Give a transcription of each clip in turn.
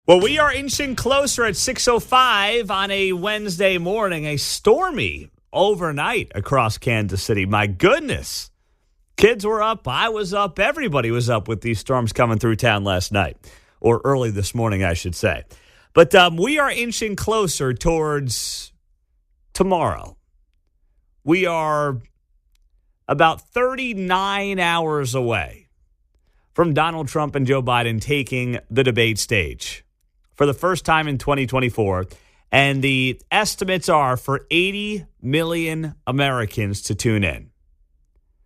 Well, we are inching closer at 6:05 on a Wednesday morning, a stormy overnight across Kansas City. My goodness. Kids were up. I was up. Everybody was up with these storms coming through town last night, or early this morning, I should say. But we are inching closer towards tomorrow. We are about 39 hours away from Donald Trump and Joe Biden taking the debate stage for the first time in 2024. And the estimates are for 80 million Americans to tune in.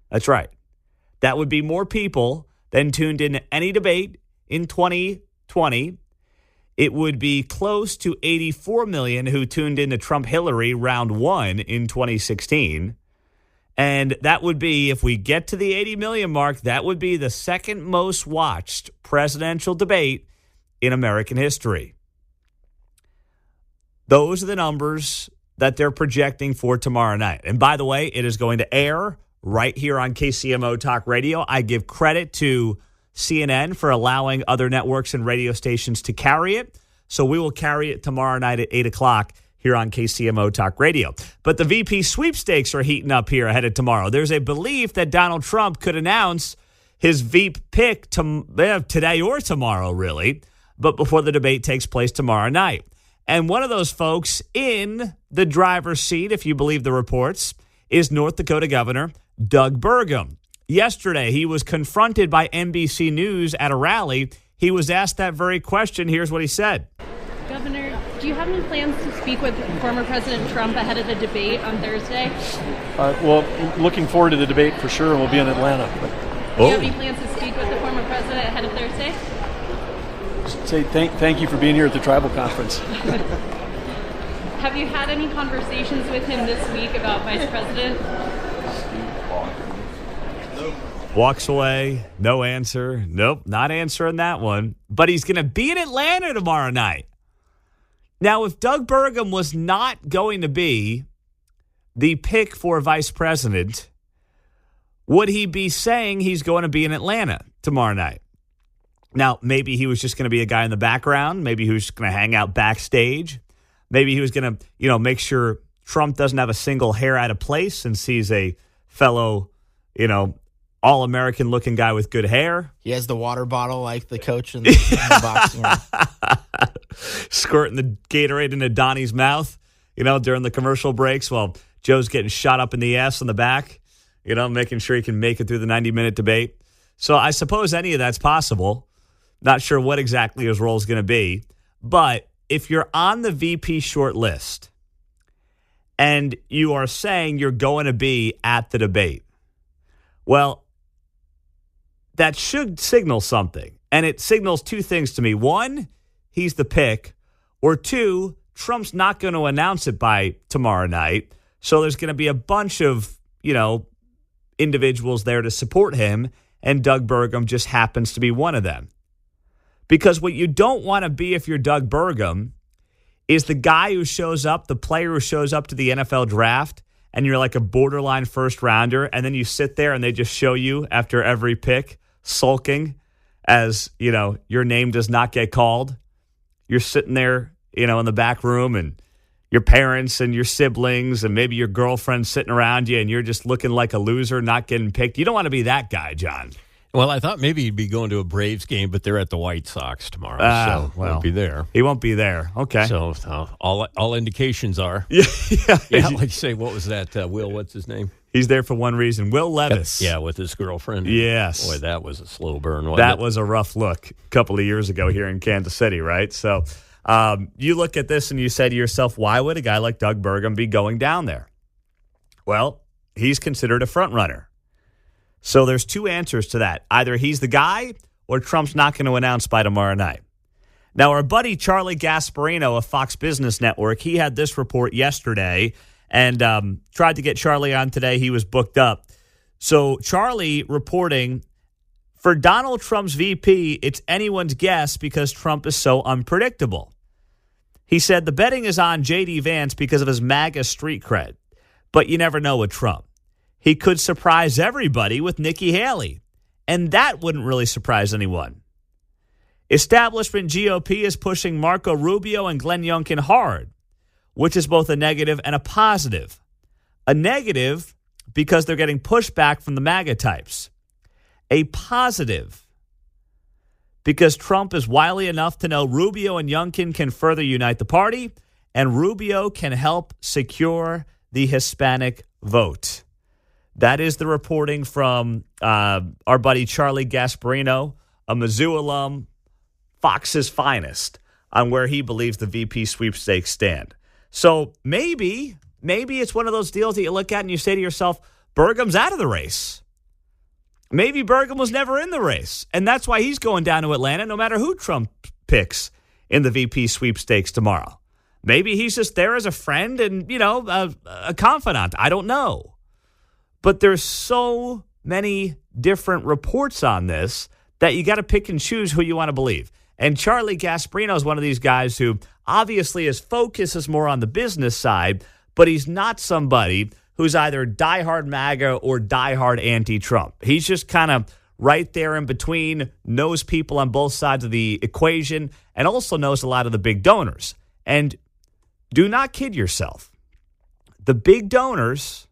That's right. That would be more people than tuned in to any debate in 2020. It would be close to 84 million who tuned in to Trump-Hillary round one in 2016. And that would be, if we get to the 80 million mark, that would be the second most watched presidential debate in American history. Those are the numbers that they're projecting for tomorrow night. And by the way, it is going to air right here on KCMO Talk Radio. I give credit to CNN for allowing other networks and radio stations to carry it. So we will carry it tomorrow night at 8 o'clock here on KCMO Talk Radio. But the VP sweepstakes are heating up here ahead of tomorrow. There's a belief that Donald Trump could announce his Veep pick today or tomorrow, really, but before the debate takes place tomorrow night. And one of those folks in the driver's seat, if you believe the reports, is North Dakota Governor Doug Burgum. Yesterday, he was confronted by NBC News at a rally. He was asked that very question. Here's what he said. Governor, do you have any plans to speak with former President Trump ahead of the debate on Thursday? Well, looking forward to the debate for sure. We'll be in Atlanta. Do you have any plans to speak with the former president ahead of Thursday? Say thank you for being here at the tribal conference. Have you had any conversations with him this week about Vice President? Walks away, no answer. Nope, not answering that one. But he's going to be in Atlanta tomorrow night. Now, if Doug Burgum was not going to be the pick for vice president, would he be saying he's going to be in Atlanta tomorrow night? Now, maybe he was just going to be a guy in the background. Maybe he was just going to hang out backstage. Maybe he was going to, make sure Trump doesn't have a single hair out of place since he's a fellow, all-American looking guy with good hair. He has the water bottle like the coach in the boxing ring. Squirting the Gatorade into Donnie's mouth, during the commercial breaks while Joe's getting shot up in the ass in the back, making sure he can make it through the 90-minute debate. So I suppose any of that's possible. Not sure what exactly his role is going to be. But if you're on the VP short list and you are saying you're going to be at the debate, well, that should signal something. And it signals two things to me. One, he's the pick. Or two, Trump's not going to announce it by tomorrow night. So there's going to be a bunch of, individuals there to support him. And Doug Burgum just happens to be one of them. Because what you don't want to be if you're Doug Burgum is the guy who shows up, the player who shows up to the NFL draft, and you're like a borderline first rounder, and then you sit there and they just show you after every pick sulking as, your name does not get called. You're sitting there, in the back room, and your parents and your siblings and maybe your girlfriend sitting around you, and you're just looking like a loser, not getting picked. You don't want to be that guy, John. Well, I thought maybe he'd be going to a Braves game, but they're at the White Sox tomorrow, so he won't be there. He won't be there. Okay. So all indications are. Yeah. Like you say, what was that, Will, what's his name? He's there for one reason. Will Levis. Yeah, with his girlfriend. Yes. Boy, that was a slow burn, wasn't That it? was a rough look a couple of years ago here in Kansas City, right? So you look at this and you say to yourself, why would a guy like Doug Burgum be going down there? Well, he's considered a front runner. So there's two answers to that. Either he's the guy or Trump's not going to announce by tomorrow night. Now, our buddy Charlie Gasparino of Fox Business Network, he had this report yesterday and tried to get Charlie on today. He was booked up. So Charlie reporting, for Donald Trump's VP, it's anyone's guess because Trump is so unpredictable. He said the betting is on J.D. Vance because of his MAGA street cred, but you never know with Trump. He could surprise everybody with Nikki Haley, and that wouldn't really surprise anyone. Establishment GOP is pushing Marco Rubio and Glenn Youngkin hard, which is both a negative and a positive. A negative because they're getting pushback from the MAGA types. A positive because Trump is wily enough to know Rubio and Youngkin can further unite the party, and Rubio can help secure the Hispanic vote. That is the reporting from our buddy Charlie Gasparino, a Mizzou alum, Fox's finest, on where he believes the VP sweepstakes stand. So maybe it's one of those deals that you look at and you say to yourself, Burgum's out of the race. Maybe Burgum was never in the race, and that's why he's going down to Atlanta no matter who Trump picks in the VP sweepstakes tomorrow. Maybe he's just there as a friend and, a confidant. I don't know. But there's so many different reports on this that you got to pick and choose who you want to believe. And Charlie Gasparino is one of these guys who obviously his focus is more on the business side, but he's not somebody who's either diehard MAGA or diehard anti-Trump. He's just kind of right there in between, knows people on both sides of the equation, and also knows a lot of the big donors. And do not kid yourself. The big donors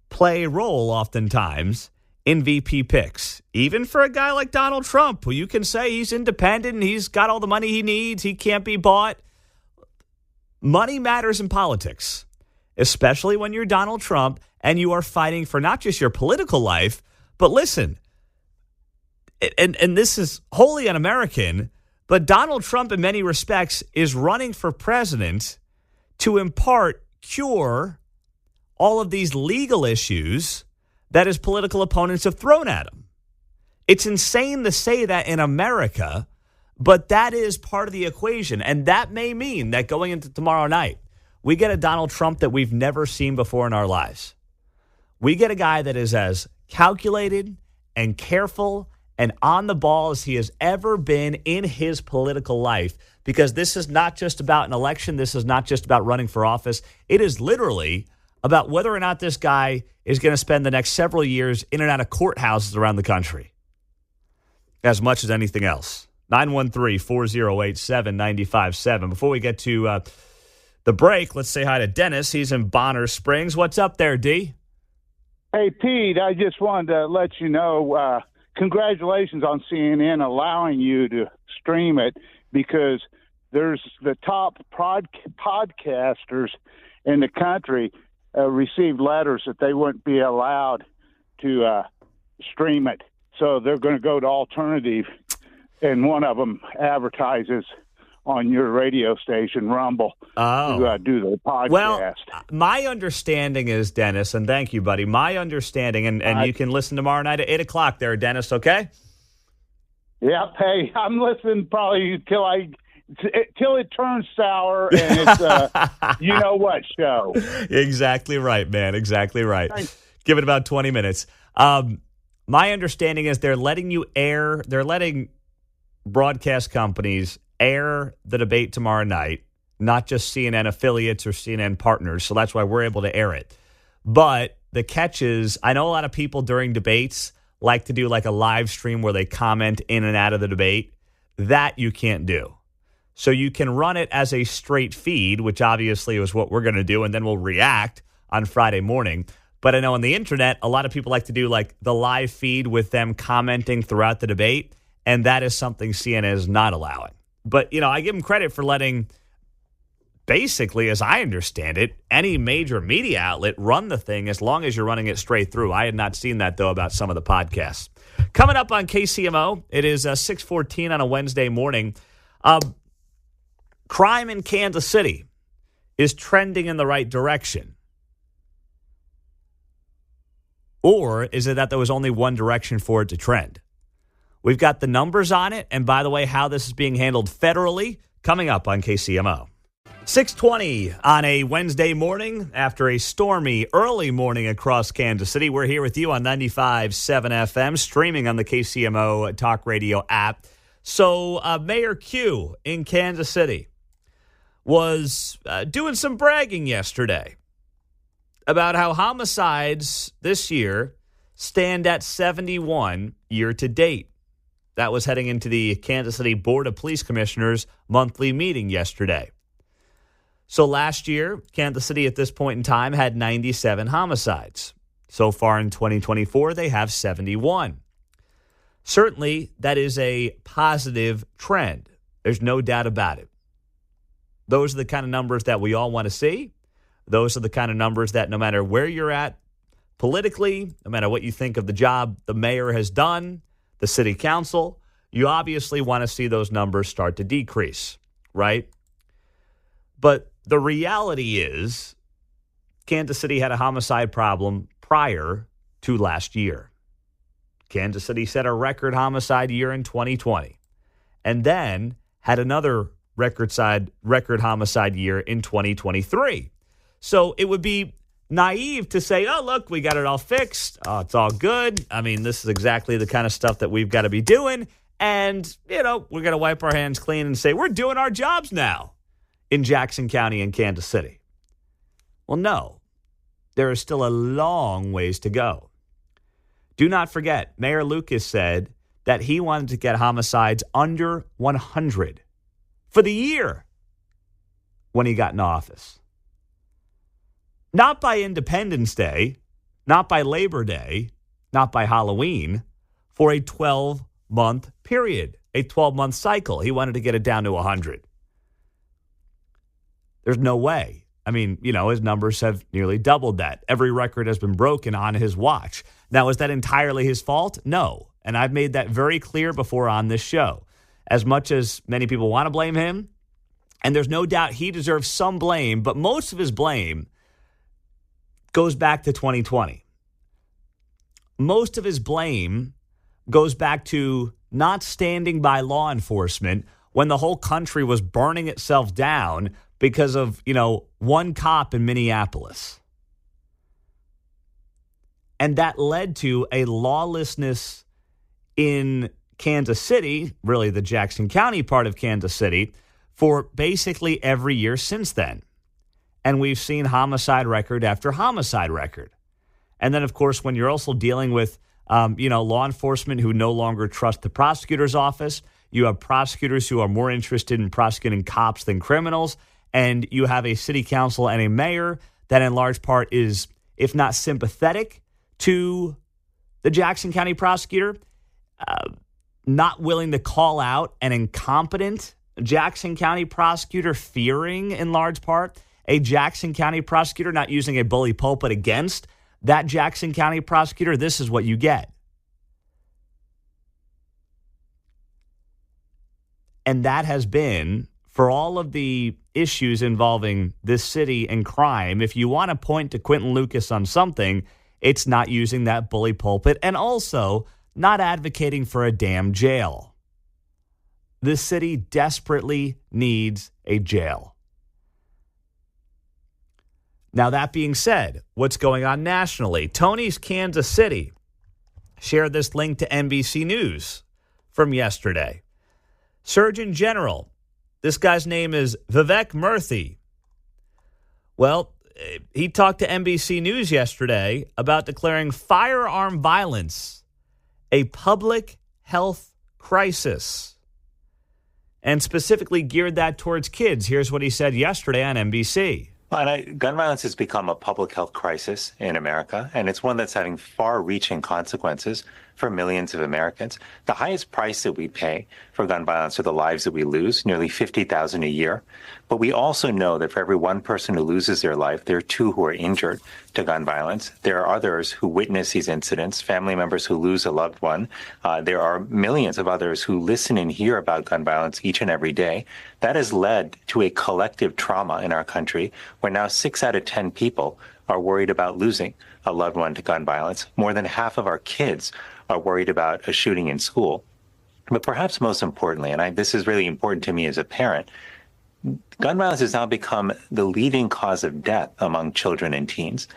play a role oftentimes in VP picks. Even for a guy like Donald Trump, who you can say he's independent and he's got all the money he needs, he can't be bought. Money matters in politics, especially when you're Donald Trump and you are fighting for not just your political life, but listen, and this is wholly un-American, but Donald Trump in many respects is running for president to in part cure all of these legal issues that his political opponents have thrown at him. It's insane to say that in America, but that is part of the equation. And that may mean that going into tomorrow night, we get a Donald Trump that we've never seen before in our lives. We get a guy that is as calculated and careful and on the ball as he has ever been in his political life, because this is not just about an election. This is not just about running for office. It is literally about whether or not this guy is going to spend the next several years in and out of courthouses around the country, as much as anything else. 913-408-7957. Before we get to the break, let's say hi to Dennis. He's in Bonner Springs. What's up there, D? Hey, Pete, I just wanted to let you know, congratulations on CNN allowing you to stream it, because there's the top podcasters in the country received letters that they wouldn't be allowed to stream it. So they're going to go to alternative, and one of them advertises on your radio station, Rumble, to do the podcast. Well, my understanding is, Dennis, and thank you, buddy, my understanding, and you can listen tomorrow night at 8 o'clock there, Dennis, okay? Yep. Hey, I'm listening probably till it turns sour, and it's you know what show. Exactly right, man. Exactly right. Thanks. Give it about 20 minutes. My understanding is they're letting broadcast companies air the debate tomorrow night, not just CNN affiliates or CNN partners. So that's why we're able to air it. But the catch is, I know a lot of people during debates like to do like a live stream where they comment in and out of the debate. That you can't do. So you can run it as a straight feed, which obviously is what we're going to do, and then we'll react on Friday morning. But I know on the internet, a lot of people like to do like the live feed with them commenting throughout the debate, and that is something CNN is not allowing. But, I give them credit for letting, basically, as I understand it, any major media outlet run the thing as long as you're running it straight through. I had not seen that, though, about some of the podcasts. Coming up on KCMO, it is 6:14 on a Wednesday morning. Crime in Kansas City is trending in the right direction. Or is it that there was only one direction for it to trend? We've got the numbers on it, and by the way, how this is being handled federally, coming up on KCMO. 6:20 on a Wednesday morning after a stormy early morning across Kansas City. We're here with you on 95.7 FM, streaming on the KCMO Talk Radio app. So Mayor Q in Kansas City was doing some bragging yesterday about how homicides this year stand at 71 year to date. That was heading into the Kansas City Board of Police Commissioners monthly meeting yesterday. So last year, Kansas City at this point in time had 97 homicides. So far in 2024, they have 71. Certainly, that is a positive trend. There's no doubt about it. Those are the kind of numbers that we all want to see. Those are the kind of numbers that no matter where you're at politically, no matter what you think of the job the mayor has done, the city council, you obviously want to see those numbers start to decrease, right? But the reality is Kansas City had a homicide problem prior to last year. Kansas City set a record homicide year in 2020 and then had another record homicide year in 2023. So it would be naive to say, oh, look, we got it all fixed. Oh, it's all good. I mean, this is exactly the kind of stuff that we've got to be doing. And, we're going to wipe our hands clean and say, we're doing our jobs now in Jackson County and Kansas City. Well, no, there is still a long ways to go. Do not forget, Mayor Lucas said that he wanted to get homicides under 100 for the year when he got in office. Not by Independence Day, not by Labor Day, not by Halloween, for a 12-month period, a 12-month cycle. He wanted to get it down to 100. There's no way. I mean, his numbers have nearly doubled that. Every record has been broken on his watch. Now, is that entirely his fault? No. And I've made that very clear before on this show. As much as many people want to blame him, and there's no doubt he deserves some blame, but most of his blame goes back to 2020. Most of his blame goes back to not standing by law enforcement when the whole country was burning itself down because of, one cop in Minneapolis. And that led to a lawlessness in Kansas City, really the Jackson County part of Kansas City, for basically every year since then. And we've seen homicide record after homicide record. And then, of course, when you're also dealing with, law enforcement who no longer trust the prosecutor's office, you have prosecutors who are more interested in prosecuting cops than criminals, and you have a city council and a mayor that in large part is, if not sympathetic to the Jackson County prosecutor, not willing to call out an incompetent Jackson County prosecutor, fearing in large part a Jackson County prosecutor, not using a bully pulpit against that Jackson County prosecutor. This is what you get. And that has been, for all of the issues involving this city and crime, if you want to point to Quentin Lucas on something, it's not using that bully pulpit and also not advocating for a damn jail. This city desperately needs a jail. Now, that being said, what's going on nationally? Tony's Kansas City shared this link to NBC News from yesterday. Surgeon General, this guy's name is Vivek Murthy. Well, he talked to NBC News yesterday about declaring firearm violence a public health crisis, and specifically geared that towards kids. Here's what he said yesterday on NBC. Gun violence has become a public health crisis in America, and it's one that's having far-reaching consequences for millions of Americans. The highest price that we pay for gun violence are the lives that we lose, nearly 50,000 a year. But we also know that for every one person who loses their life, there are two who are injured to gun violence. There are others who witness these incidents, family members who lose a loved one. There are millions of others who listen and hear about gun violence each and every day. That has led to a collective trauma in our country where now 6 out of 10 people are worried about losing a loved one to gun violence. More than half of our kids are worried about a shooting in school. But perhaps most importantly, and this is really important to me as a parent, gun violence has now become the leading cause of death among children and teens.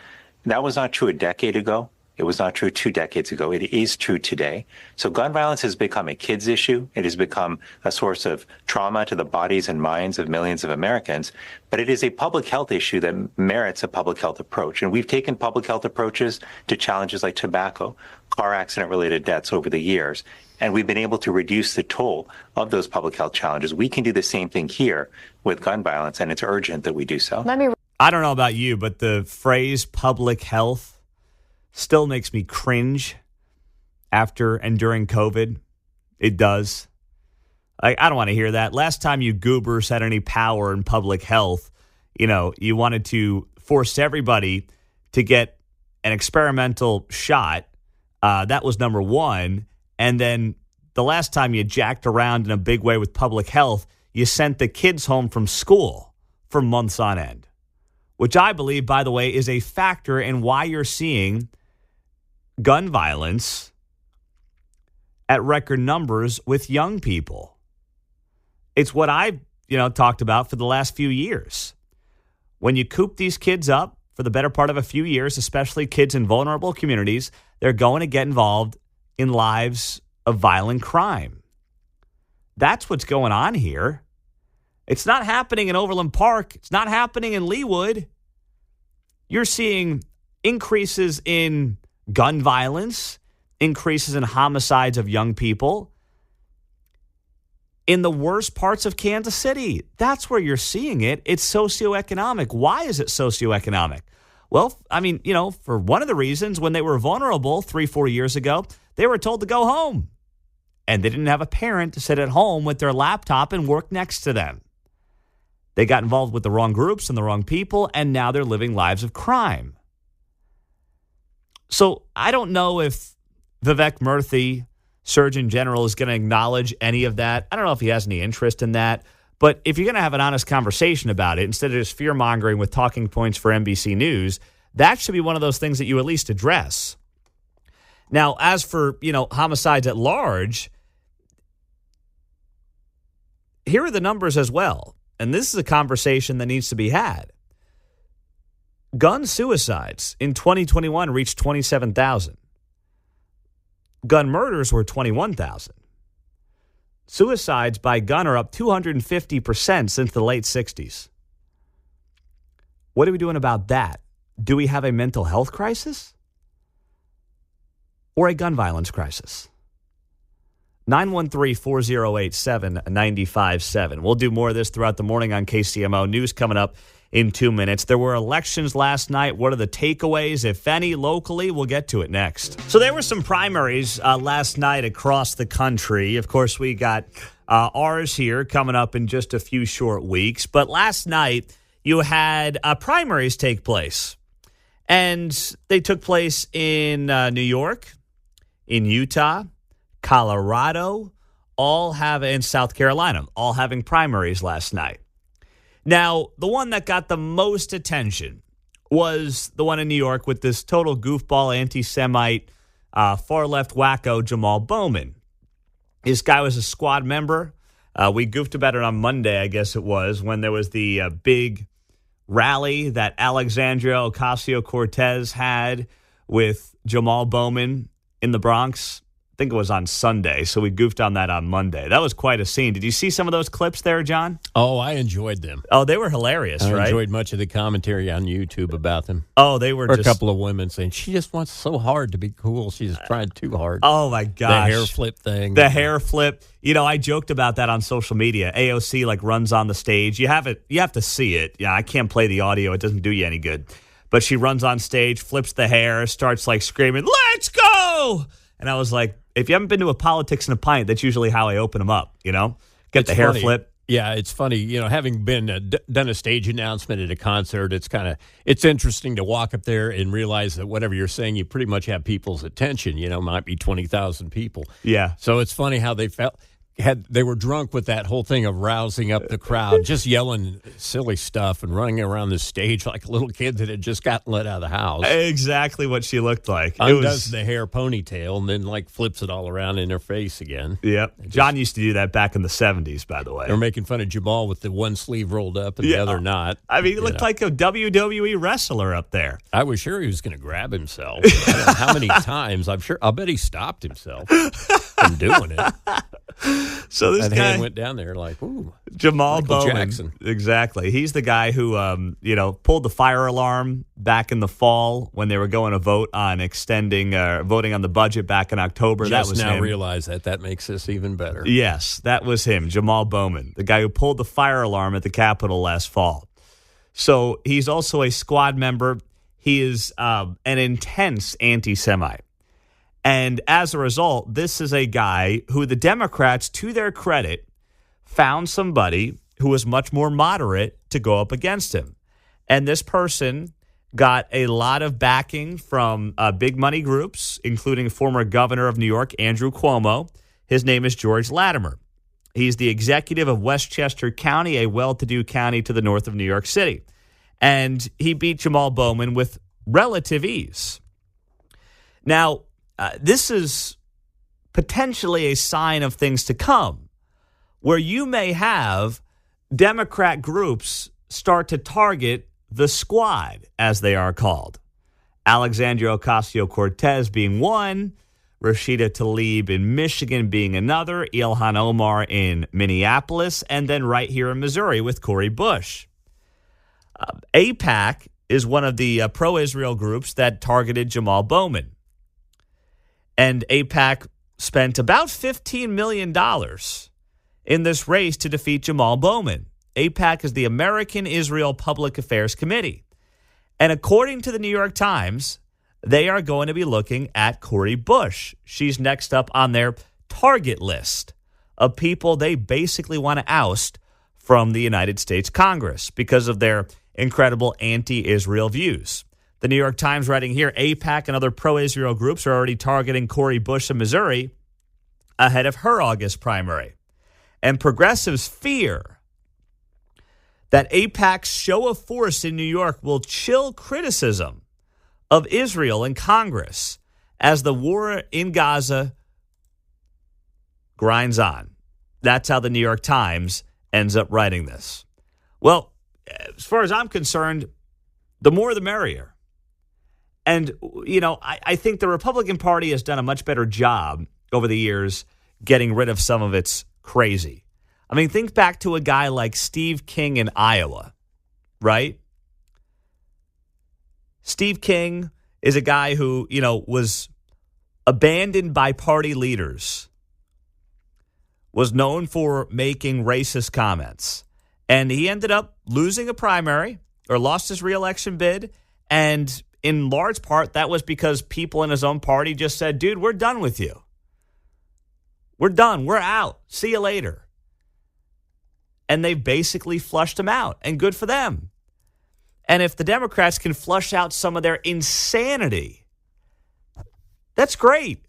That was not true a decade ago. It was not true 2 decades ago. It is true today. So gun violence has become a kids issue. It has become a source of trauma to the bodies and minds of millions of Americans. But it is a public health issue that merits a public health approach. And we've taken public health approaches to challenges like tobacco, car accident-related deaths over the years. And we've been able to reduce the toll of those public health challenges. We can do the same thing here with gun violence, and it's urgent that we do so. I don't know about you, but the phrase public health still makes me cringe after and during COVID. It does. I don't want to hear that. Last time you goobers had any power in public health, you wanted to force everybody to get an experimental shot. That was number one. And then the last time you jacked around in a big way with public health, you sent the kids home from school for months on end, which I believe, by the way, is a factor in why you're seeing gun violence at record numbers with young people. It's what I've, talked about for the last few years. When you coop these kids up for the better part of a few years, especially kids in vulnerable communities, they're going to get involved in lives of violent crime. That's what's going on here. It's not happening in Overland Park. It's not happening in Leawood. You're seeing increases in gun violence, increases in homicides of young people in the worst parts of Kansas City. That's where you're seeing it. It's socioeconomic. Why is it socioeconomic? Well, for one of the reasons, when they were vulnerable 3-4 years ago, they were told to go home. And they didn't have a parent to sit at home with their laptop and work next to them. They got involved with the wrong groups and the wrong people, and now they're living lives of crime. So I don't know if Vivek Murthy, Surgeon General, is going to acknowledge any of that. I don't know if he has any interest in that. But if you're going to have an honest conversation about it, instead of just fear-mongering with talking points for NBC News, that should be one of those things that you at least address. Now, as for, homicides at large, here are the numbers as well. And this is a conversation that needs to be had. Gun suicides in 2021 reached 27,000. Gun murders were 21,000. Suicides by gun are up 250% since the late 60s. What are we doing about that? Do we have a mental health crisis or a gun violence crisis? 913-408-7957. We'll do more of this throughout the morning on KCMO. News coming up in 2 minutes. There were elections last night. What are the takeaways, if any, locally? We'll get to it next. So there were some primaries last night across the country. Of course, we got ours here coming up in just a few short weeks. But last night, you had primaries take place. And they took place in New York, in Utah, Colorado, and South Carolina, all having primaries last night. Now, the one that got the most attention was the one in New York with this total goofball, anti-Semite, far-left wacko, Jamal Bowman. This guy was a squad member. We goofed about it on Monday, I guess it was, when there was the big rally that Alexandria Ocasio-Cortez had with Jamal Bowman in the Bronx. I think it was on Sunday, so we goofed on that on Monday. That was quite a scene. Did you see some of those clips there, John? Oh, I enjoyed them. Oh, they were hilarious, right? I enjoyed much of the commentary on YouTube about them. Oh, they were just... a couple of women saying, she just wants so hard to be cool. She's trying too hard. Oh, my gosh. The hair flip thing. The hair flip. I joked about that on social media. AOC, runs on the stage. You have to see it. Yeah, I can't play the audio. It doesn't do you any good. But she runs on stage, flips the hair, starts, screaming, "Let's go!" And I was like, if you haven't been to a Politics in a Pint, that's usually how I open them up, Get it's the hair funny. flip. Yeah, it's funny. Having been done a stage announcement at a concert, it's interesting to walk up there and realize that whatever you're saying, you pretty much have people's attention. Might be 20,000 people. Yeah. So it's funny how they felt. they were drunk with that whole thing of rousing up the crowd, just yelling silly stuff and running around the stage like a little kid that had just gotten let out of the house. Exactly what she looked like. Undoes the hair ponytail and then like flips it all around in her face again. Yep. John used to do that back in the 70s, by the way. They're making fun of Jamal with the one sleeve rolled up and the other not. I mean, he looked like a WWE wrestler up there. I was sure he was going to grab himself. I don't know how many times? I'll bet he stopped himself from doing it. So this that guy hand went down there like, ooh, Jamal Michael Bowman. Jackson. Exactly. He's the guy who, pulled the fire alarm back in the fall when they were going to vote on voting on the budget back in October. Just that was now him. Realize that makes this even better. Yes, that was him, Jamal Bowman, the guy who pulled the fire alarm at the Capitol last fall. So he's also a squad member. He is an intense anti-Semite. And as a result, this is a guy who the Democrats, to their credit, found somebody who was much more moderate to go up against him. And this person got a lot of backing from big money groups, including former governor of New York, Andrew Cuomo. His name is George Latimer. He's the executive of Westchester County, a well-to-do county to the north of New York City. And he beat Jamal Bowman with relative ease. Now, this is potentially a sign of things to come, where you may have Democrat groups start to target the squad, as they are called. Alexandria Ocasio-Cortez being one, Rashida Tlaib in Michigan being another, Ilhan Omar in Minneapolis, and then right here in Missouri with Cori Bush. AIPAC is one of the pro-Israel groups that targeted Jamal Bowman. And AIPAC spent about $15 million in this race to defeat Jamal Bowman. AIPAC is the American Israel Public Affairs Committee. And according to the New York Times, they are going to be looking at Cori Bush. She's next up on their target list of people they basically want to oust from the United States Congress because of their incredible anti-Israel views. The New York Times writing here, AIPAC and other pro-Israel groups are already targeting Cori Bush in Missouri ahead of her August primary. And progressives fear that AIPAC's show of force in New York will chill criticism of Israel in Congress as the war in Gaza grinds on. That's how the New York Times ends up writing this. Well, as far as I'm concerned, the more the merrier. And, I think the Republican Party has done a much better job over the years getting rid of some of its crazy. I mean, think back to a guy like Steve King in Iowa, right? Steve King is a guy who, was abandoned by party leaders, was known for making racist comments, and he ended up losing a primary or lost his reelection bid, and in large part, that was because people in his own party just said, dude, we're done with you. We're done. We're out. See you later. And they basically flushed him out, and good for them. And if the Democrats can flush out some of their insanity, that's great.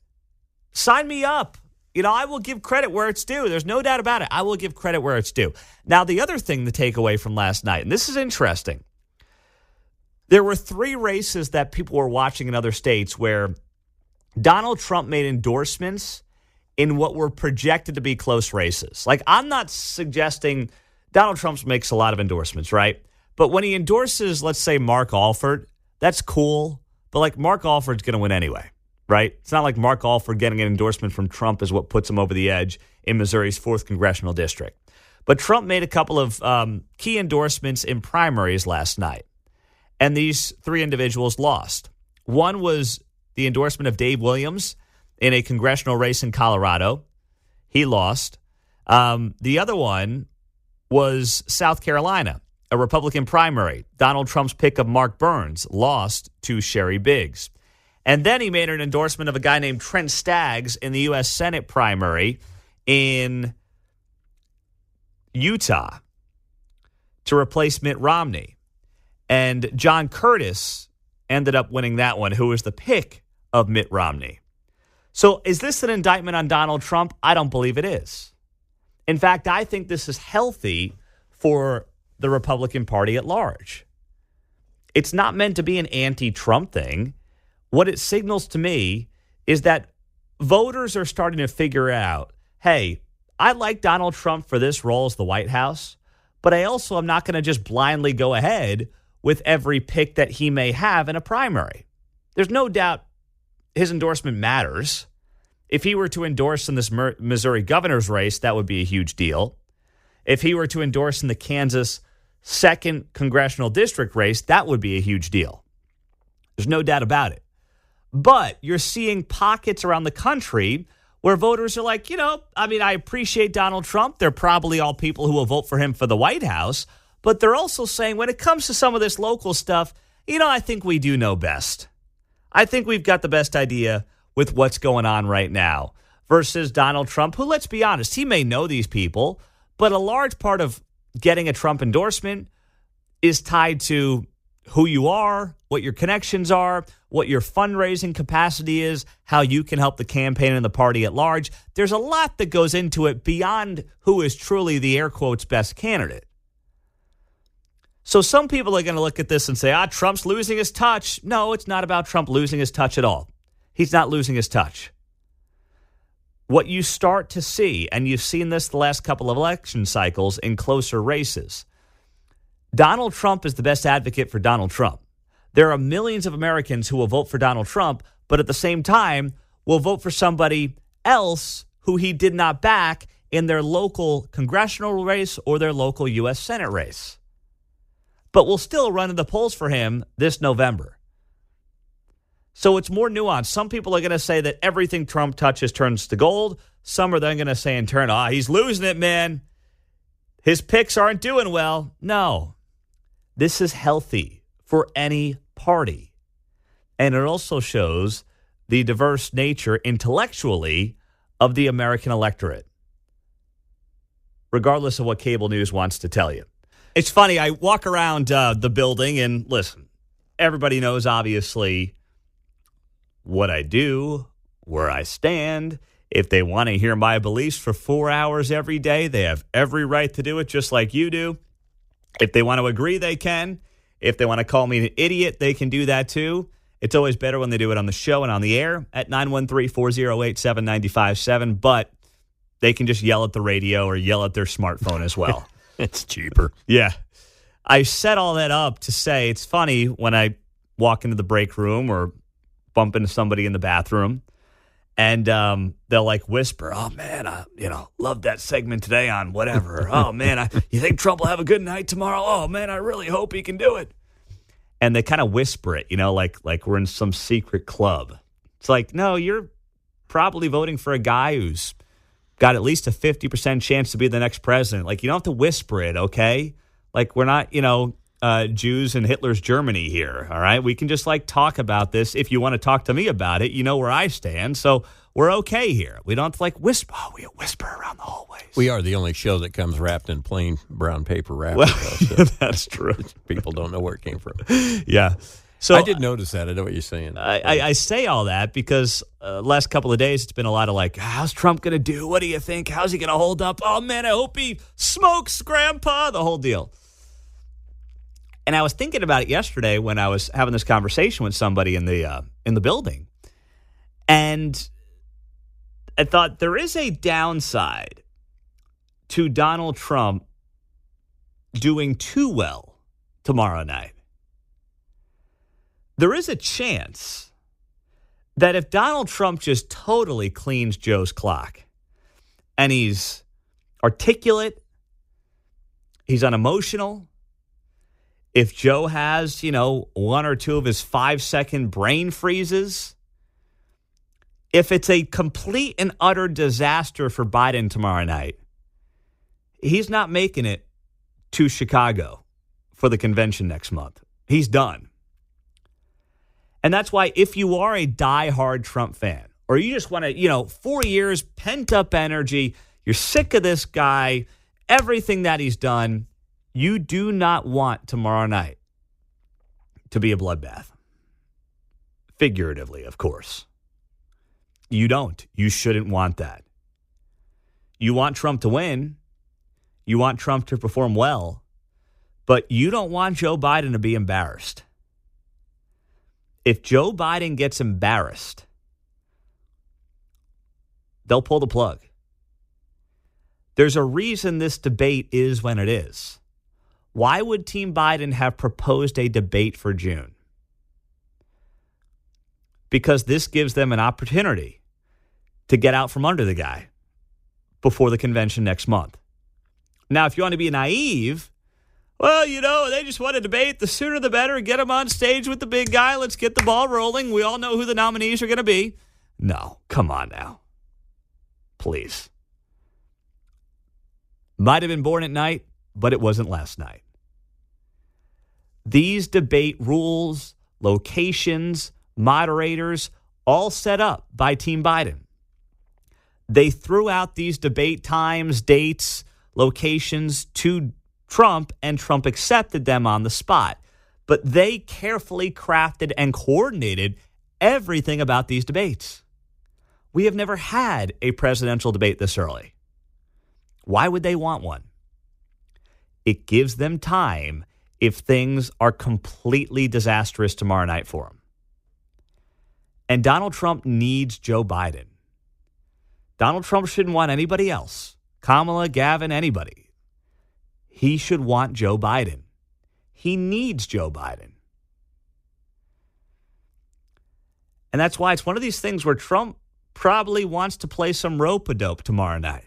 Sign me up. I will give credit where it's due. There's no doubt about it. I will give credit where it's due. Now, the other thing to take away from last night, and this is interesting, there were 3 races that people were watching in other states where Donald Trump made endorsements in what were projected to be close races. Like, I'm not suggesting Donald Trump makes a lot of endorsements, right? But when he endorses, let's say, Mark Alford, that's cool. But, like, Mark Alford's going to win anyway, right? It's not like Mark Alford getting an endorsement from Trump is what puts him over the edge in Missouri's 4th congressional district. But Trump made a couple of key endorsements in primaries last night. And these 3 individuals lost. One was the endorsement of Dave Williams in a congressional race in Colorado. He lost. The other one was South Carolina, a Republican primary. Donald Trump's pick of Mark Burns lost to Sherry Biggs. And then he made an endorsement of a guy named Trent Staggs in the U.S. Senate primary in Utah to replace Mitt Romney. And John Curtis ended up winning that one, who was the pick of Mitt Romney. So is this an indictment on Donald Trump? I don't believe it is. In fact, I think this is healthy for the Republican Party at large. It's not meant to be an anti-Trump thing. What it signals to me is that voters are starting to figure out, hey, I like Donald Trump for this role as the White House, but I also am not going to just blindly go ahead with every pick that he may have in a primary. There's no doubt his endorsement matters. If he were to endorse in this Missouri governor's race, that would be a huge deal. If he were to endorse in the Kansas 2nd congressional district race, that would be a huge deal. There's no doubt about it. But you're seeing pockets around the country where voters are like, I appreciate Donald Trump. They're probably all people who will vote for him for the White House. But they're also saying when it comes to some of this local stuff, I think we do know best. I think we've got the best idea with what's going on right now versus Donald Trump, who, let's be honest, he may know these people, but a large part of getting a Trump endorsement is tied to who you are, what your connections are, what your fundraising capacity is, how you can help the campaign and the party at large. There's a lot that goes into it beyond who is truly the air quotes best candidate. So some people are going to look at this and say, Trump's losing his touch. No, it's not about Trump losing his touch at all. He's not losing his touch. What you start to see, and you've seen this the last couple of election cycles in closer races, Donald Trump is the best advocate for Donald Trump. There are millions of Americans who will vote for Donald Trump, but at the same time will vote for somebody else who he did not back in their local congressional race or their local U.S. Senate race. But will still run in the polls for him this November. So it's more nuanced. Some people are going to say that everything Trump touches turns to gold. Some are then going to say in turn, he's losing it, man. His picks aren't doing well. No, this is healthy for any party. And it also shows the diverse nature intellectually of the American electorate, regardless of what cable news wants to tell you. It's funny, I walk around the building and listen, everybody knows obviously what I do, where I stand. If they want to hear my beliefs for 4 hours every day, they have every right to do it just like you do. If they want to agree, they can. If they want to call me an idiot, they can do that too. It's always better when they do it on the show and on the air at 913-408-7957. But they can just yell at the radio or yell at their smartphone as well. It's cheaper. Yeah. I set all that up to say it's funny when I walk into the break room or bump into somebody in the bathroom and they'll like whisper, oh, man, I love that segment today on whatever. Oh, man, you think Trump will have a good night tomorrow? Oh, man, I really hope he can do it. And they kind of whisper it, like we're in some secret club. It's like, no, you're probably voting for a guy who's got at least a 50% chance to be the next president. Like, you don't have to whisper it, okay? Like, we're not, Jews in Hitler's Germany here, all right? We can just, talk about this. If you want to talk to me about it, you know where I stand. So we're okay here. We don't have to, whisper. Oh, we whisper around the hallways. We are the only show that comes wrapped in plain brown paper wrap. Well, so that's true. People don't know where it came from. Yeah. So I did notice that. I know what you're saying. I say all that because last couple of days it's been a lot of how's Trump going to do? What do you think? How's he going to hold up? Oh, man, I hope he smokes, Grandpa, the whole deal. And I was thinking about it yesterday when I was having this conversation with somebody in the building. And I thought there is a downside to Donald Trump doing too well tomorrow night. There is a chance that if Donald Trump just totally cleans Joe's clock and he's articulate, he's unemotional, if Joe has, one or two of his 5-second brain freezes, if it's a complete and utter disaster for Biden tomorrow night, he's not making it to Chicago for the convention next month. He's done. And that's why if you are a diehard Trump fan, or you just want to, 4 years, pent-up energy, you're sick of this guy, everything that he's done, you do not want tomorrow night to be a bloodbath. Figuratively, of course. You don't. You shouldn't want that. You want Trump to win. You want Trump to perform well, but you don't want Joe Biden to be embarrassed. If Joe Biden gets embarrassed, they'll pull the plug. There's a reason this debate is when it is. Why would Team Biden have proposed a debate for June? Because this gives them an opportunity to get out from under the guy before the convention next month. Now, if you want to be naive, well, they just want to debate. The sooner the better. Get them on stage with the big guy. Let's get the ball rolling. We all know who the nominees are going to be. No, come on now. Please. Might have been born at night, but it wasn't last night. These debate rules, locations, moderators, all set up by Team Biden. They threw out these debate times, dates, locations to Trump, and Trump accepted them on the spot. But they carefully crafted and coordinated everything about these debates. We have never had a presidential debate this early. Why would they want one? It gives them time if things are completely disastrous tomorrow night for them. And Donald Trump needs Joe Biden. Donald Trump shouldn't want anybody else. Kamala, Gavin, anybody. He should want Joe Biden. He needs Joe Biden. And that's why it's one of these things where Trump probably wants to play some rope-a-dope tomorrow night.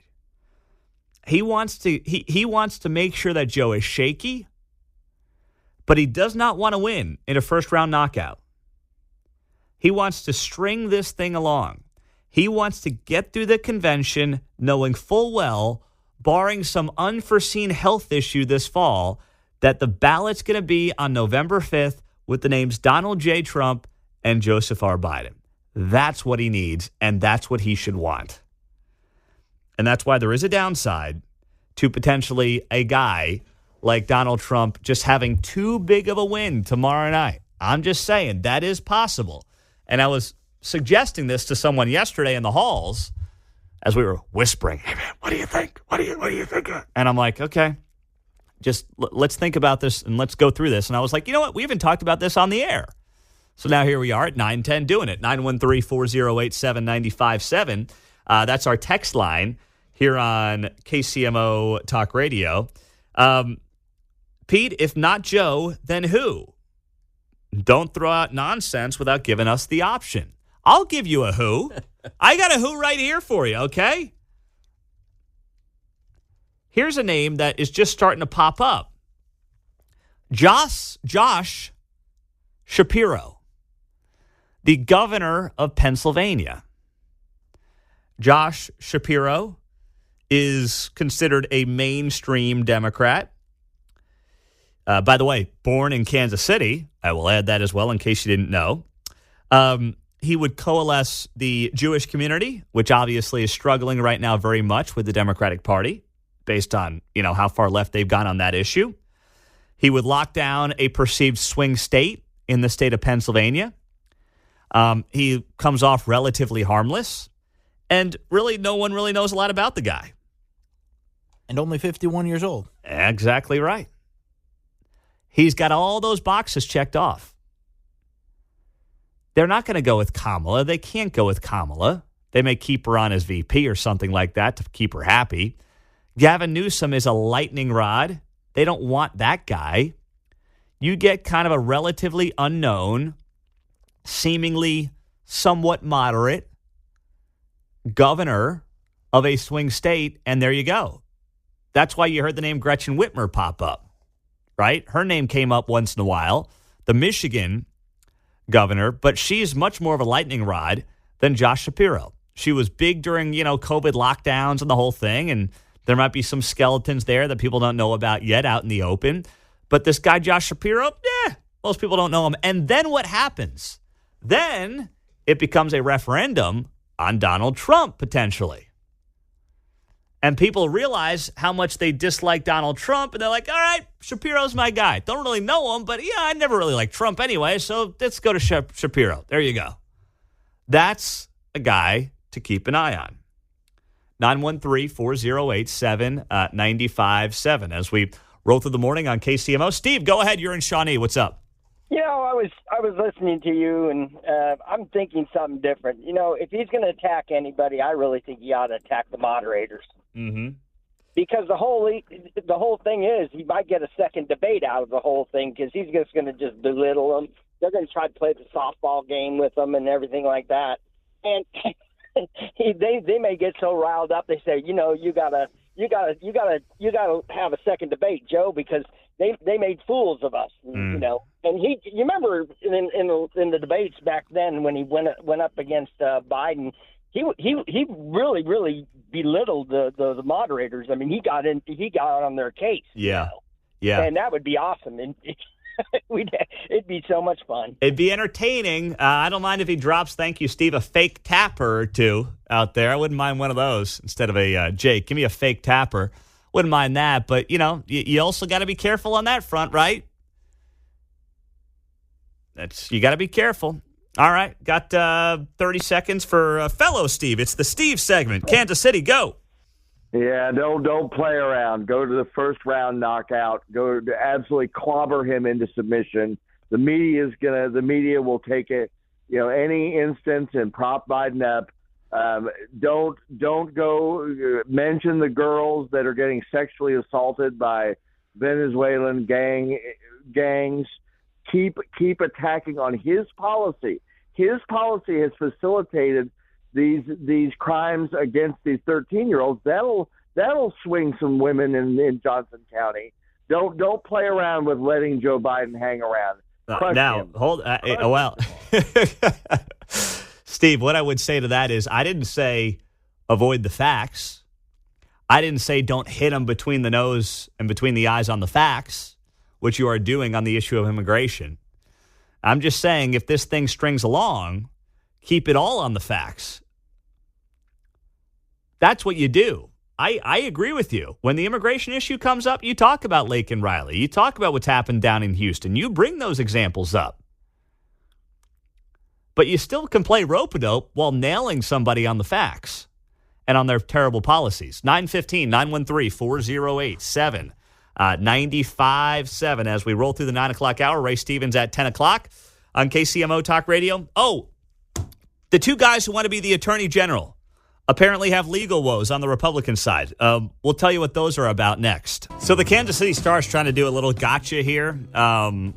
He wants to make sure that Joe is shaky, but he does not want to win in a first-round knockout. He wants to string this thing along. He wants to get through the convention knowing full well, barring some unforeseen health issue this fall, that the ballot's going to be on November 5th with the names Donald J. Trump and Joseph R. Biden. That's what he needs, and that's what he should want. And that's why there is a downside to potentially a guy like Donald Trump just having too big of a win tomorrow night. I'm just saying that is possible. And I was suggesting this to someone yesterday in the halls as we were whispering, "Hey man, what do you think? What do you think?" And I'm like, okay, just let's think about this and let's go through this. And I was like, you know what? We haven't talked about this on the air. So now here we are at 9:10 doing it. 913-408-7957. That's our text line here on KCMO Talk Radio. Pete, if not Joe, then who? Don't throw out nonsense without giving us the option. I'll give you a who. I got a who right here for you, okay? Here's a name that is just starting to pop up. Josh Shapiro, the governor of Pennsylvania. Josh Shapiro is considered a mainstream Democrat. By the way, born in Kansas City. I will add that as well in case you didn't know. He would coalesce the Jewish community, which obviously is struggling right now very much with the Democratic Party based on, how far left they've gone on that issue. He would lock down a perceived swing state in the state of Pennsylvania. He comes off relatively harmless, and really no one really knows a lot about the guy. And only 51 years old. Exactly right. He's got all those boxes checked off. They're not going to go with Kamala. They can't go with Kamala. They may keep her on as VP or something like that to keep her happy. Gavin Newsom is a lightning rod. They don't want that guy. You get kind of a relatively unknown, seemingly somewhat moderate governor of a swing state, and there you go. That's why you heard the name Gretchen Whitmer pop up, right? Her name came up once in a while. The Michigan governor, but she's much more of a lightning rod than Josh Shapiro. She was big during, COVID lockdowns and the whole thing, and there might be some skeletons there that people don't know about yet out in the open. But this guy, Josh Shapiro, most people don't know him. And then what happens? Then it becomes a referendum on Donald Trump, potentially. And people realize how much they dislike Donald Trump, and they're like, all right, Shapiro's my guy. Don't really know him, but I never really liked Trump anyway, so let's go to Shapiro. There you go. That's a guy to keep an eye on. 913-408-7957 as we roll through the morning on KCMO. Steve, go ahead. You're in Shawnee. What's up? I was listening to you, and I'm thinking something different. If he's going to attack anybody, I really think he ought to attack the moderators. Mm-hmm. Because the whole thing is he might get a second debate out of the whole thing because he's just going to just belittle them. They're going to try to play the softball game with them and everything like that. And they may get so riled up they say, you gotta have a second debate, Joe, because they made fools of us, And you remember in the debates back then when he went up against Biden, he really belittled the moderators. I mean, he got on their case. Yeah, yeah, and that would be awesome. And it'd be so much fun. It'd be entertaining. I don't mind if he drops, thank you, Steve, a fake tapper or two out there. I wouldn't mind one of those instead of a Jake. Give me a fake tapper. Wouldn't mind that. But, you also got to be careful on that front, right? You got to be careful. All right. Got 30 seconds for fellow Steve. It's the Steve segment. Kansas City, go. Yeah, don't play around. Go to the first round knockout. Go to absolutely clobber him into submission. The media will take it, any instance and prop Biden up. Don't go mention the girls that are getting sexually assaulted by Venezuelan gangs. Keep attacking on his policy. His policy has facilitated these crimes against these 13-year-olds. That'll swing some women in Johnson County. Don't play around with letting Joe Biden hang around. Steve, what I would say to that is I didn't say avoid the facts. I didn't say don't hit him between the nose and between the eyes on the facts, which you are doing on the issue of immigration. I'm just saying if this thing strings along, keep it all on the facts. That's what you do. I agree with you. When the immigration issue comes up, you talk about Lake and Riley. You talk about what's happened down in Houston. You bring those examples up. But you still can play rope-a-dope while nailing somebody on the facts and on their terrible policies. 915-913-408-7957 as we roll through the 9 o'clock hour. Ray Stevens at 10 o'clock on KCMO Talk Radio. Oh, the two guys who want to be the Attorney General apparently have legal woes on the Republican side. We'll tell you what those are about next. So the Kansas City Star is trying to do a little gotcha here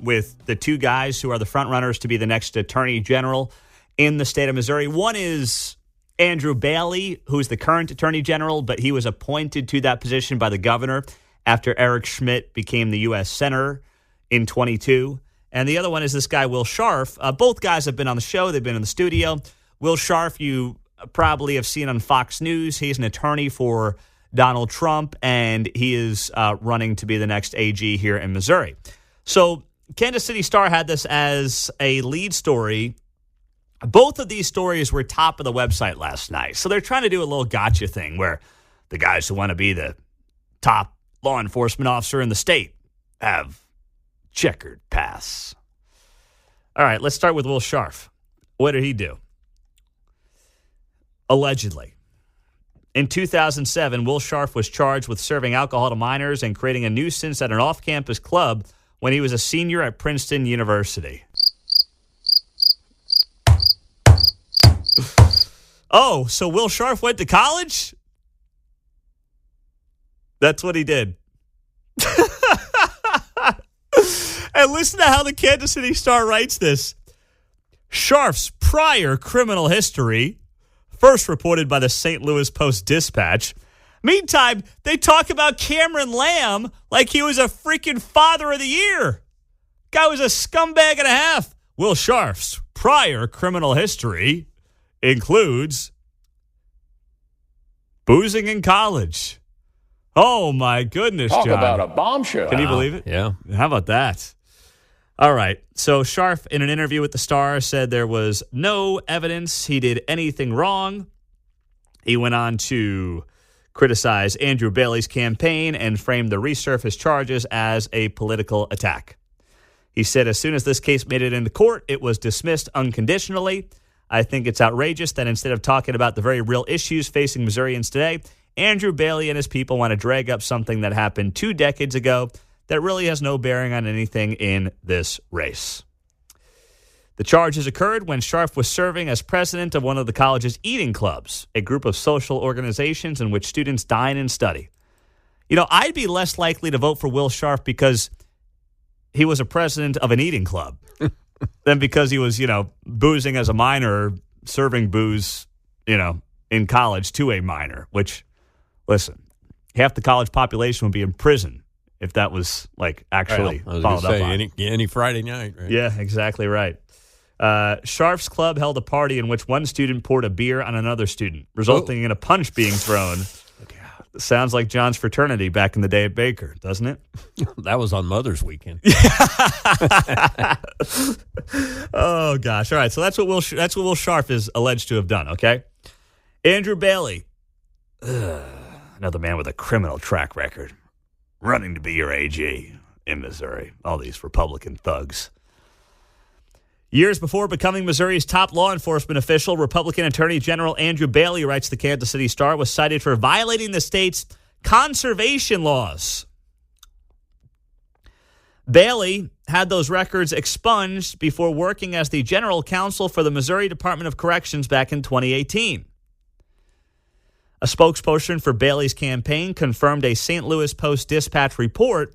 with the two guys who are the front runners to be the next Attorney General in the state of Missouri. One is Andrew Bailey, who's the current Attorney General, but he was appointed to that position by the governor after Eric Schmidt became the U.S. Senator in 22. And the other one is this guy, Will Scharf. Both guys have been on the show. They've been in the studio. Will Scharf, you probably have seen on Fox News. He's an attorney for Donald Trump, and he is running to be the next AG here in Missouri. So Kansas City Star had this as a lead story. Both of these stories were top of the website last night. So they're trying to do a little gotcha thing where the guys who want to be the top law enforcement officer in the state have checkered paths. All right, let's start with Will Scharf. What did he do? Allegedly. In 2007, Will Scharf was charged with serving alcohol to minors and creating a nuisance at an off-campus club when he was a senior at Princeton University. Oh, so Will Scharf went to college? That's what he did. And listen to how the Kansas City Star writes this. Scharf's prior criminal history, first reported by the St. Louis Post-Dispatch. Meantime, they talk about Cameron Lamb like he was a freaking father of the year. Guy was a scumbag and a half. Will Scharf's prior criminal history includes boozing in college. Oh, my goodness, Talk John. about a bombshell. Can you believe it? Yeah. How about that? All right. So Scharf, in an interview with the Star, said there was no evidence he did anything wrong. He went on to criticize Andrew Bailey's campaign and framed the resurfaced charges as a political attack. He said as soon as this case made it into court, it was dismissed unconditionally. I think it's outrageous that instead of talking about the very real issues facing Missourians today, Andrew Bailey and his people want to drag up something that happened 2 decades ago that really has no bearing on anything in this race. The charges occurred when Scharf was serving as president of one of the college's eating clubs, a group of social organizations in which students dine and study. I'd be less likely to vote for Will Scharf because he was a president of an eating club than because he was, boozing as a minor, serving booze, in college to a minor, which, listen, half the college population would be in prison if that was, actually followed up on. Any Friday night, right? Yeah, exactly right. Scharf's club held a party in which one student poured a beer on another student, resulting in a punch being thrown. Sounds like John's fraternity back in the day at Baker, doesn't it? That was on Mother's Weekend. Oh gosh! All right, so that's what Will Scharf is alleged to have done. Okay, Andrew Bailey, another man with a criminal track record, running to be your AG in Missouri. All these Republican thugs. Years before becoming Missouri's top law enforcement official, Republican Attorney General Andrew Bailey, writes the Kansas City Star, was cited for violating the state's conservation laws. Bailey had those records expunged before working as the general counsel for the Missouri Department of Corrections back in 2018. A spokesperson for Bailey's campaign confirmed a St. Louis Post-Dispatch report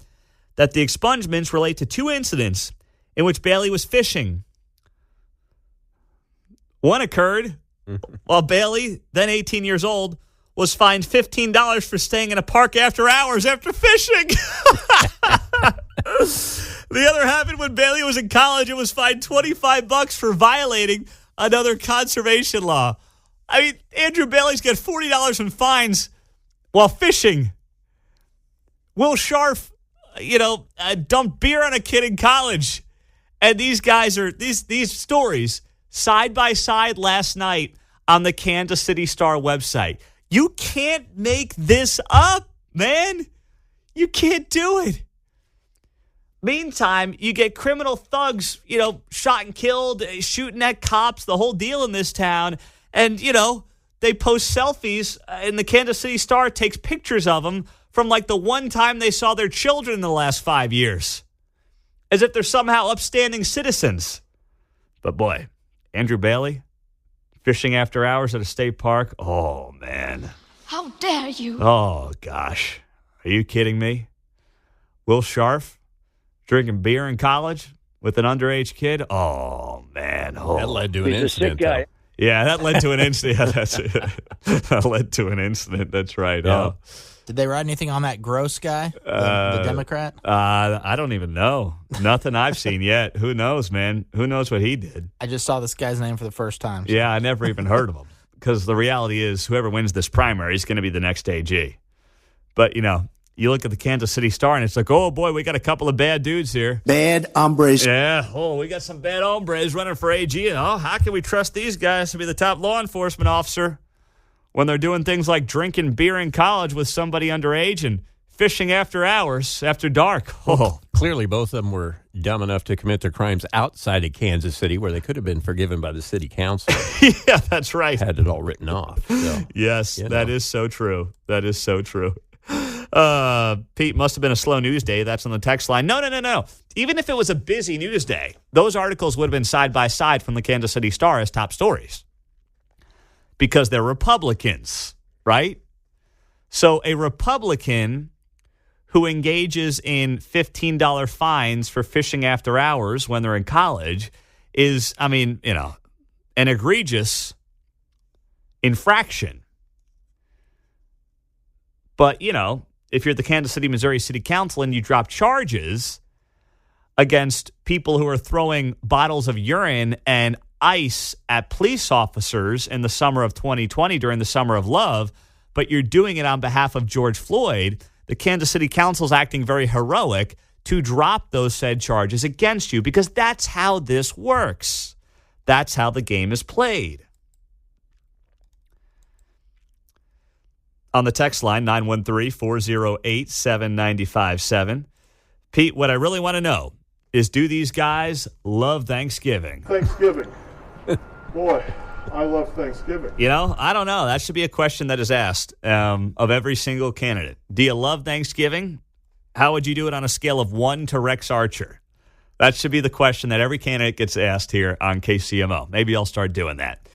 that the expungements relate to 2 incidents in which Bailey was fishing. One occurred while Bailey, then 18 years old, was fined $15 for staying in a park after hours after fishing. The other happened when Bailey was in college and was fined $25 for violating another conservation law. I mean, Andrew Bailey's got $40 in fines while fishing. Will Scharf, dumped beer on a kid in college. And these guys are, these stories, side by side last night on the Kansas City Star website. You can't make this up, man. You can't do it. Meantime, you get criminal thugs, shot and killed, shooting at cops, the whole deal in this town. And, they post selfies, and the Kansas City Star takes pictures of them from the one time they saw their children in the last 5 years, as if they're somehow upstanding citizens. But boy, Andrew Bailey, fishing after hours at a state park. Oh, man. How dare you? Oh, gosh. Are you kidding me? Will Scharf, drinking beer in college with an underage kid? Oh, man. Oh. That led to an He's incident. a sick guy. Yeah, that led to an incident. Yeah, that's it. That led to an incident. That's right. Yeah. Oh. Did they write anything on that gross guy, the Democrat? I don't even know. Nothing I've seen yet. Who knows, man? Who knows what he did? I just saw this guy's name for the first time. So. Yeah, I never even heard of him. Because the reality is whoever wins this primary is going to be the next AG. But, you look at the Kansas City Star, and it's like, oh, boy, we got a couple of bad dudes here. Bad hombres. Yeah. Oh, we got some bad hombres running for AG. How can we trust these guys to be the top law enforcement officer when they're doing things like drinking beer in college with somebody underage and fishing after hours, after dark? Oh. Clearly, both of them were dumb enough to commit their crimes outside of Kansas City, where they could have been forgiven by the city council. Yeah, that's right. Had it all written off. So, yes, that is so true. That is so true. Pete, must have been a slow news day. That's on the text line. No. Even if it was a busy news day, those articles would have been side by side from the Kansas City Star as top stories because they're Republicans, right? So a Republican who engages in $15 fines for fishing after hours when they're in college is, an egregious infraction. But, if you're the Kansas City, Missouri City Council and you drop charges against people who are throwing bottles of urine and ice at police officers in the summer of 2020 during the Summer of Love, but you're doing it on behalf of George Floyd, the Kansas City Council is acting very heroic to drop those said charges against you because that's how this works. That's how the game is played. On the text line, 913-408-7957. Pete, what I really want to know is, do these guys love Thanksgiving? Thanksgiving. Boy, I love Thanksgiving. You know, I don't know. That should be a question that is asked of every single candidate. Do you love Thanksgiving? How would you do it on a scale of 1 to Rex Archer? That should be the question that every candidate gets asked here on KCMO. Maybe I'll start doing that.